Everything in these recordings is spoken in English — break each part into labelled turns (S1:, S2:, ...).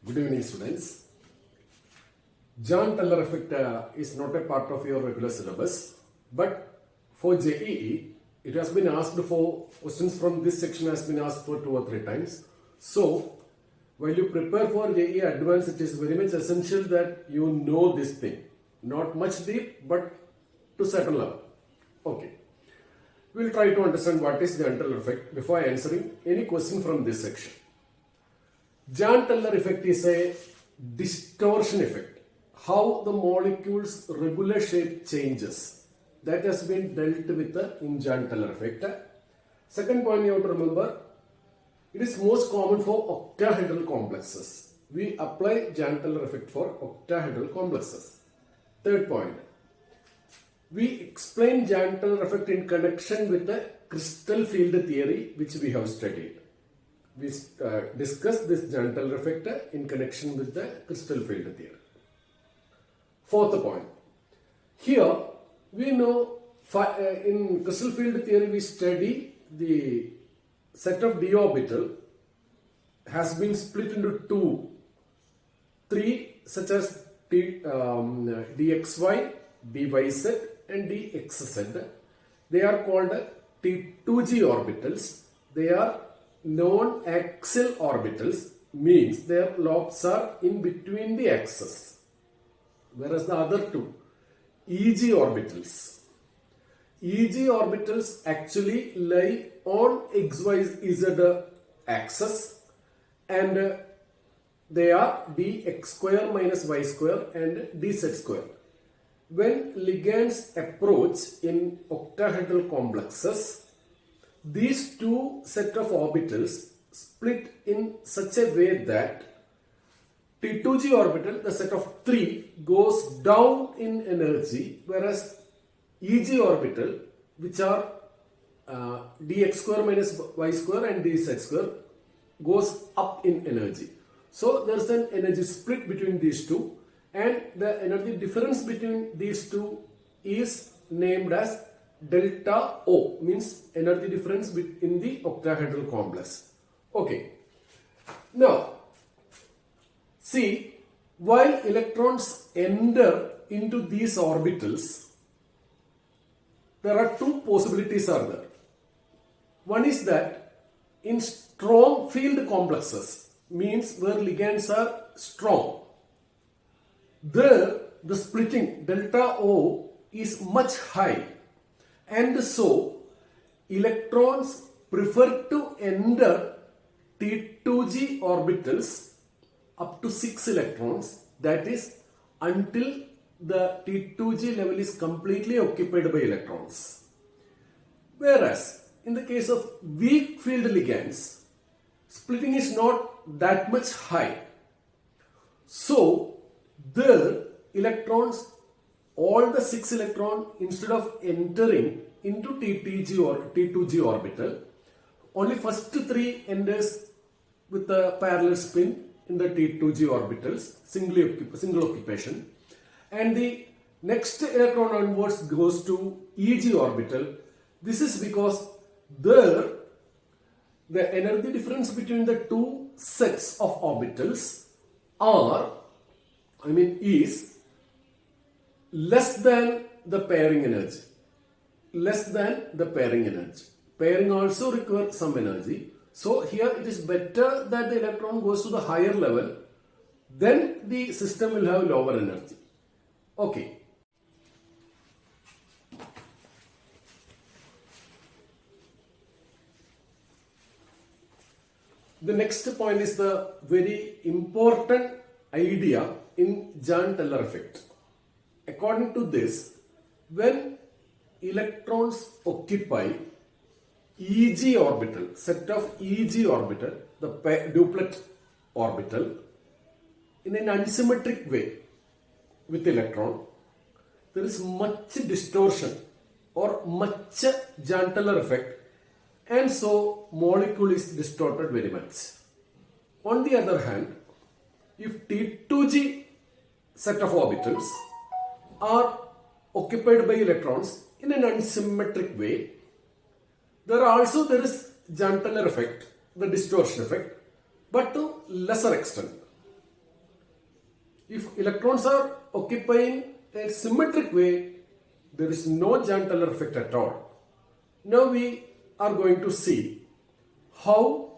S1: Good evening, students. Jahn-Teller effect is not a part of your regular syllabus, but for JEE, it has been asked for questions from this section has been asked for 2 or 3 times. So, while you prepare for JEE Advanced, it is very much essential that you know this thing. Not much deep, but to certain level. Okay. We will try to understand what is Jahn-Teller effect before answering any question from this section. Jahn-Teller effect is a distortion effect. How the molecule's regular shape changes. That has been dealt with in Jahn-Teller effect. Second point you have to remember, it is most common for octahedral complexes. We apply Jahn-Teller effect for octahedral complexes. Third point, we explain Jahn-Teller effect in connection with the crystal field theory which we have studied. We discussed this Jahn-Teller effect in connection with the crystal field theory. Fourth point, here we know in crystal field theory we study the set of d orbital has been split into 3 such as dxy, dyz and dxz. They are called T2g orbitals. They are non-axial orbitals, means their lobes are in between the axes, whereas the other 2 EG orbitals. EG orbitals actually lie on xyz axis and they are dx square minus y square and dz square. When ligands approach in octahedral complexes, these 2 set of orbitals split in such a way that T2g orbital, the set of 3, goes down in energy, whereas EG orbital, which are dx square minus y square and dz square, goes up in energy. So there is an energy split between these 2, and the energy difference between these 2 is named as delta O, means energy difference in the octahedral complex. Okay. Now, see, while electrons enter into these orbitals, there are 2 possibilities are there. One is that in strong field complexes, means where ligands are strong, there the splitting delta O is much high, and so electrons prefer to enter T2g orbitals up to 6 electrons, that is until the T2g level is completely occupied by electrons. Whereas in the case of weak field ligands, splitting is not that much high. So there electrons, all the 6 electrons, instead of entering into T2g or T2g orbital, only first 3 enters with a parallel spin in the T2g orbitals, single occupation, and the next electron onwards goes to EG orbital. This is because there the energy difference between the 2 sets of orbitals is less than the pairing energy. Pairing also requires some energy. So here it is better that the electron goes to the higher level, then the system will have lower energy. Okay. The next point is the very important idea in Jahn-Teller effect. According to this, when electrons occupy EG orbital, set of EG orbital, the duplet orbital, in an unsymmetric way with electron, there is much distortion or much Jahn-Teller effect, and so molecule is distorted very much. On the other hand, if T2g set of orbitals are occupied by electrons in an unsymmetric way, there is Jahn-Teller effect, the distortion effect, but to lesser extent. If electrons are occupying a symmetric way, there is no Jahn-Teller effect at all. Now we are going to see how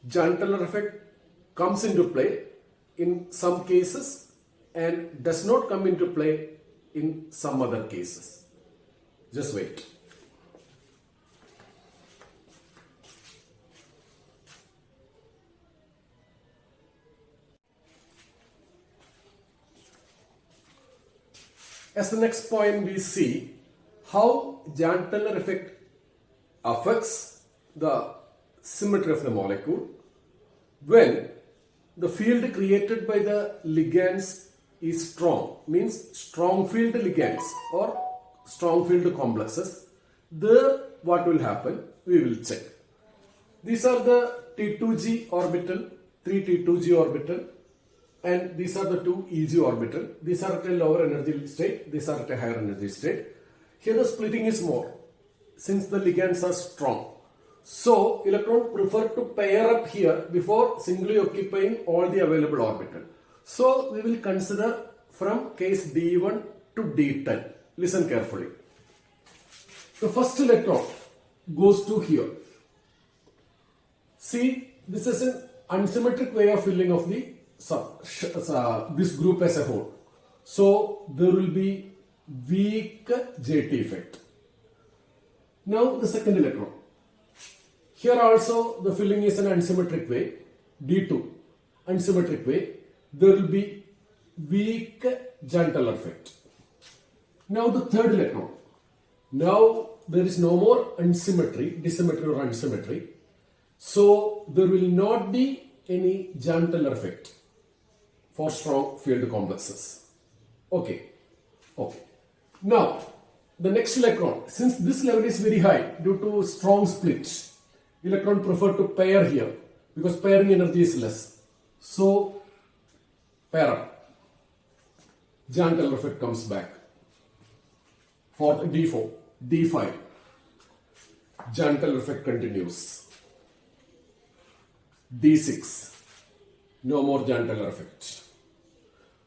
S1: Jahn-Teller effect comes into play in some cases and does not come into play in some other cases. Just wait. As the next point, we see how Jahn-Teller effect affects the symmetry of the molecule when the field created by the ligands is strong, means strong field ligands or strong field complexes. There, what will happen? We will check. These are the T2G orbital, 3T2G orbital, and these are the two EG orbital. These are at a lower energy state, these are at a higher energy state. Here the splitting is more since the ligands are strong. So electron prefer to pair up here before singly occupying all the available orbital. So we will consider from case D1 to D10. Listen carefully. The first electron goes to here. See, this is an unsymmetric way of filling of the this group as a whole. So there will be weak JT effect. Now the second electron. Here also the filling is an unsymmetric way. D2, unsymmetric way. There will be weak Jahn-Teller effect. Now the third electron. Now there is no more unsymmetry, dissymmetry or unsymmetry. So there will not be any Jahn-Teller effect for strong field complexes. Okay. Now the next electron, since this level is very high due to strong split, electron prefer to pair here because pairing energy is less. So pair up. Jahn-Teller effect comes back. For D4, D5, Jahn-Teller effect continues. D6, no more Jahn-Teller effect.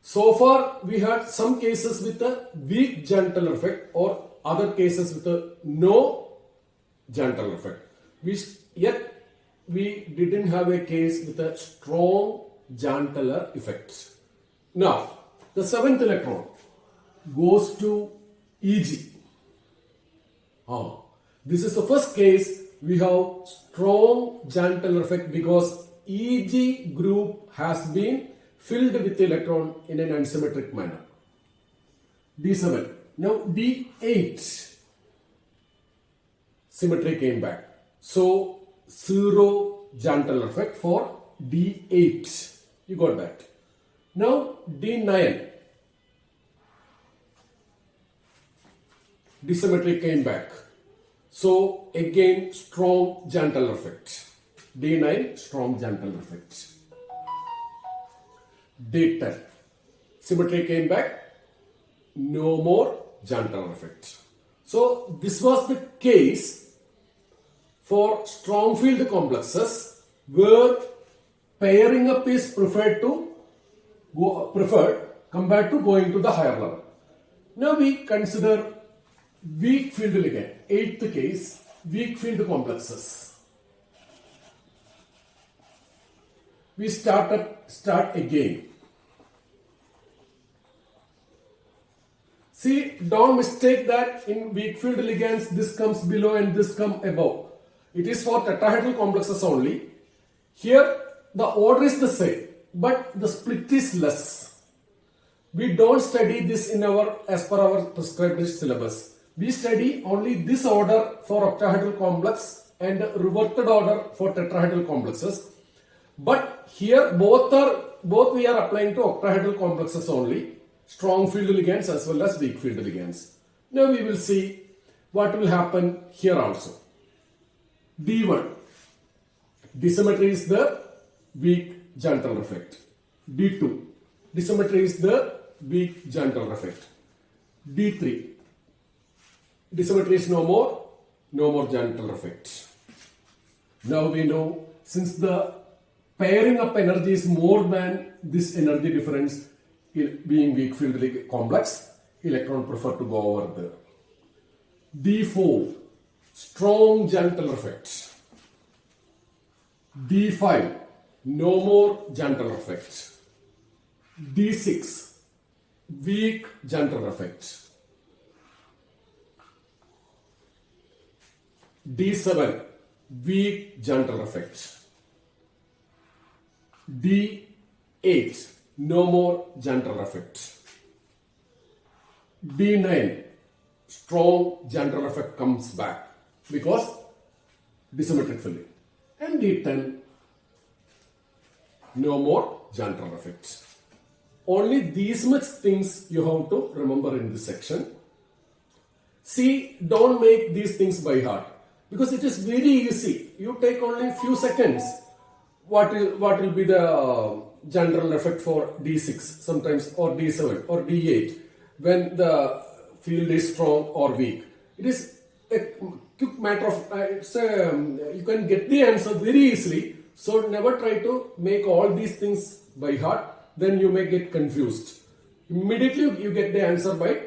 S1: So far we had some cases with a weak Jahn-Teller effect or other cases with a no Jahn-Teller effect. Yet we didn't have a case with a strong Jahn-Teller effect. Now the seventh electron goes to EG. This is the first case we have strong Jahn-Teller effect because EG group has been filled with electron in an unsymmetric manner. D7. Now D8. Symmetry came back. So zero Jahn-Teller effect for D8. You got that. Now D9. Dissymmetry came back. So again strong Jahn-Teller effect. D9 strong Jahn-Teller effect. D10. Symmetry came back. No more Jahn-Teller effect. So this was the case for strong field complexes where pairing up is preferred compared to going to the higher level. Now we consider weak field ligand. Eighth case, weak field complexes. We start again. See, don't mistake that in weak field ligands this comes below and this comes above. It is for tetrahedral complexes only. Here the order is the same, but the split is less. We don't study this in as per our prescribed syllabus. We study only this order for octahedral complex and reverted order for tetrahedral complexes. But here both we are applying to octahedral complexes only, strong field ligands as well as weak field ligands. Now we will see what will happen here also. D1, dissymmetry is the weak Jahn-Teller effect. D2, dissymmetry is the weak Jahn-Teller effect. D3, dissymmetry is no more Jahn-Teller effect. Now we know since the pairing up energy is more than this energy difference, being weak field complex, electron prefer to go over there. D4, strong gentle effect. D5, no more gentle effect. D6, weak gentle effect. D7, weak gentle effect. D8, no more gentle effect. D9, strong gentle effect comes back because disymmetric filling. And D10, no more gentle effect. Only these much things you have to remember in this section. See, don't make these things by heart because it is very easy. You take only few seconds. What will be the general effect for D6 sometimes, or D7 or D8 when the field is strong or weak? It is a quick matter of you can get the answer very easily. So never try to make all these things by heart. Then you may get confused. Immediately you get the answer by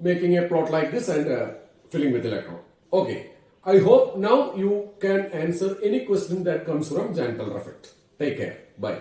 S1: making a plot like this and filling with electron. Okay. I hope now you can answer any question that comes from gentle effect. Take care. Bye.